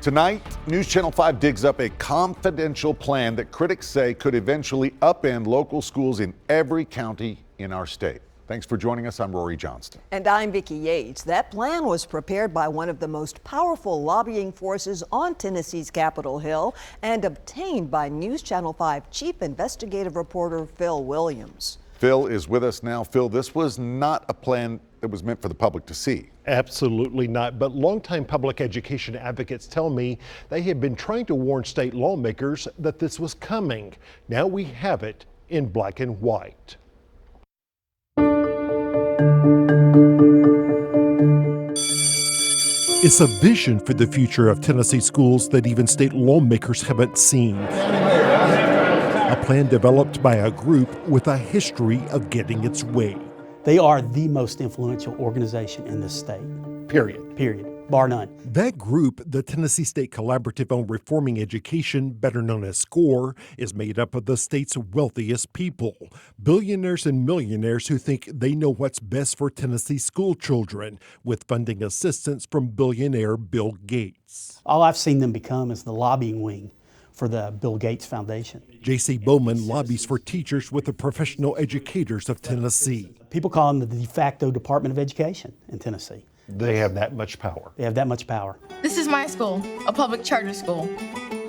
Tonight, News Channel 5 digs up a confidential plan that critics say could eventually upend local schools in every county in our state. Thanks for joining us. I'm Rory Johnston. And I'm Vicki Yates. That plan was prepared by one of the most powerful lobbying forces on Tennessee's Capitol Hill and obtained by News Channel 5 Chief Investigative Reporter Phil Williams. Phil is with us now. Phil, this was not a plan that was meant for the public to see. Absolutely not. But longtime public education advocates tell me they have been trying to warn state lawmakers that this was coming. Now we have it in black and white. It's a vision for the future of Tennessee schools that even state lawmakers haven't seen. A plan developed by a group with a history of getting its way. They are the most influential organization in this state. Period, bar none. That group, the Tennessee State Collaborative on Reforming Education, better known as SCORE, is made up of the state's wealthiest people. Billionaires and millionaires who think they know what's best for Tennessee school children, with funding assistance from billionaire Bill Gates. All I've seen them become is the lobbying wing for the Bill Gates Foundation. J.C. Bowman lobbies for teachers with the Professional Educators of Tennessee. People call them the de facto Department of Education in Tennessee. They have that much power. They have that much power. This is my school, a public charter school,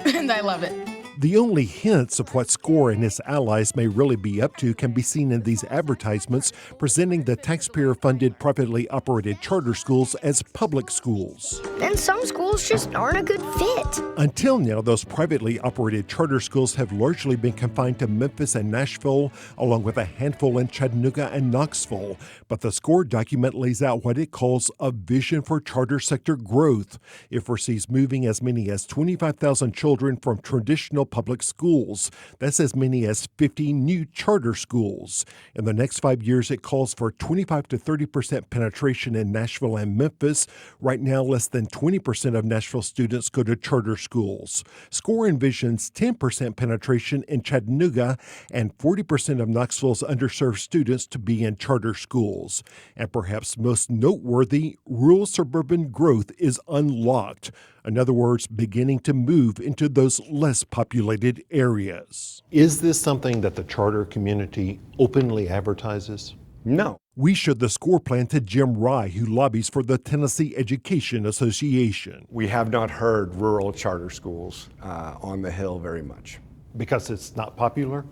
and I love it. The only hints of what SCORE and its allies may really be up to can be seen in these advertisements presenting the taxpayer-funded privately operated charter schools as public schools. And some schools just aren't a good fit. Until now, those privately operated charter schools have largely been confined to Memphis and Nashville, along with a handful in Chattanooga and Knoxville. But the SCORE document lays out what it calls a vision for charter sector growth. It foresees moving as many as 25,000 children from traditional public schools. That's as many as 50 new charter schools. In the next 5 years, it calls for 25 to 30% penetration in Nashville and Memphis. Right now, less than 20% of Nashville students go to charter schools. SCORE envisions 10% penetration in Chattanooga and 40% of Knoxville's underserved students to be in charter schools. And perhaps most noteworthy, rural suburban growth is unlocked. In other words, beginning to move into those less populated areas. Is this something that the charter community openly advertises? No. We showed the SCORE plan to Jim Rye, who lobbies for the Tennessee Education Association. We have not heard rural charter schools on the Hill very much. Because it's not popular?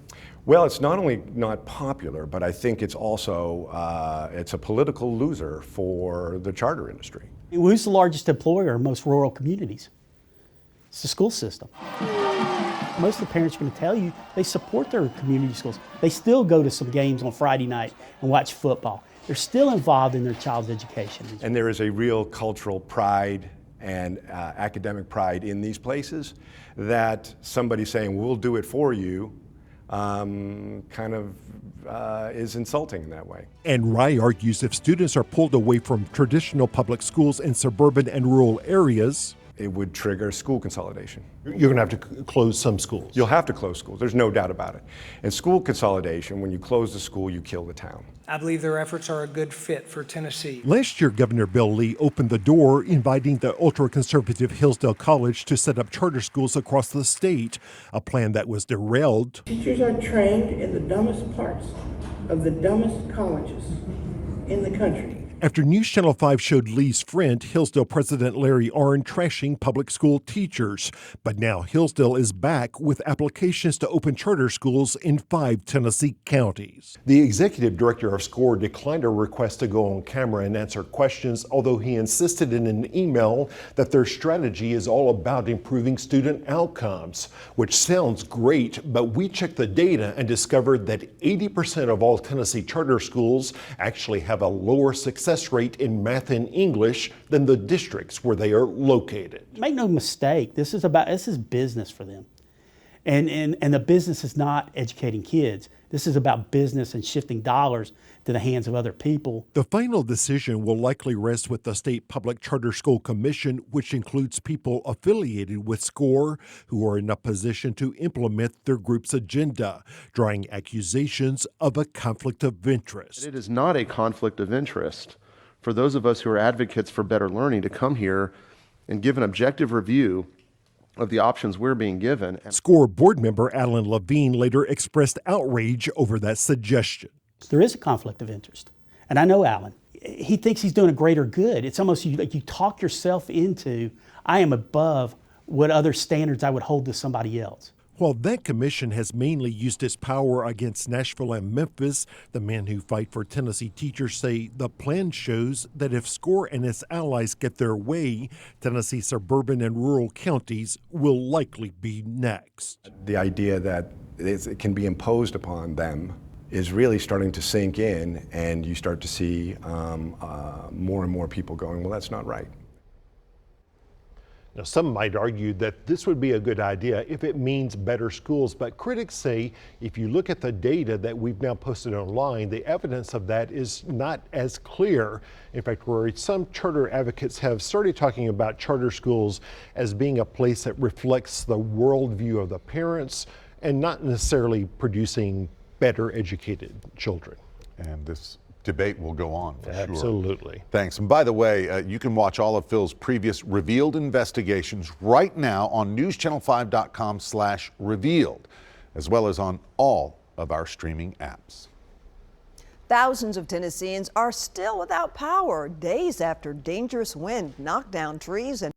Well, it's not only not popular, but I think it's also it's a political loser for the charter industry. Who's the largest employer in most rural communities? It's the school system. Most of the parents are going to tell you they support their community schools. They still go to some games on Friday night and watch football. They're still involved in their child's education. And there is a real cultural pride and academic pride in these places that somebody saying, we'll do it for you, is insulting in that way. And Rye argues if students are pulled away from traditional public schools in suburban and rural areas, it would trigger school consolidation. You're going to have to close some schools. You'll have to close schools. There's no doubt about it. And school consolidation, when you close the school, you kill the town. I believe their efforts are a good fit for Tennessee. Last year, Governor Bill Lee opened the door, inviting the ultra-conservative Hillsdale College to set up charter schools across the state, a plan that was derailed. Teachers are trained in the dumbest parts of the dumbest colleges in the country. After News Channel 5 showed Lee's friend, Hillsdale President Larry Arnn, trashing public school teachers. But now Hillsdale is back with applications to open charter schools in 5 Tennessee counties. The executive director of SCORE declined a request to go on camera and answer questions, although he insisted in an email that their strategy is all about improving student outcomes, which sounds great, but we checked the data and discovered that 80% of all Tennessee charter schools actually have a lower success rate in math and English than the districts where they are located. Make no mistake, this is business for them. And the business is not educating kids. This is about business and shifting dollars to the hands of other people. The final decision will likely rest with the State Public Charter School Commission, which includes people affiliated with SCORE who are in a position to implement their group's agenda, drawing accusations of a conflict of interest. It is not a conflict of interest for those of us who are advocates for better learning to come here and give an objective review of the options we're being given. SCORE board member Alan Levine later expressed outrage over that suggestion. There is a conflict of interest. And I know Alan. He thinks he's doing a greater good. It's almost like you talk yourself into, I am above what other standards I would hold to somebody else. While that commission has mainly used its power against Nashville and Memphis, the men who fight for Tennessee teachers say the plan shows that if SCORE and its allies get their way, Tennessee suburban and rural counties will likely be next. The idea that it can be imposed upon them is really starting to sink in, and you start to see more and more people going, well, that's not right. Now, some might argue that this would be a good idea if it means better schools, but critics say if you look at the data that we've now posted online, the evidence of that is not as clear. In fact, Rory, some charter advocates have started talking about charter schools as being a place that reflects the worldview of the parents and not necessarily producing better educated children. And this debate will go on for sure. Absolutely. Thanks. And by the way, you can watch all of Phil's previous revealed investigations right now on newschannel5.com/revealed, as well as on all of our streaming apps. Thousands of Tennesseans are still without power days after dangerous wind knocked down trees and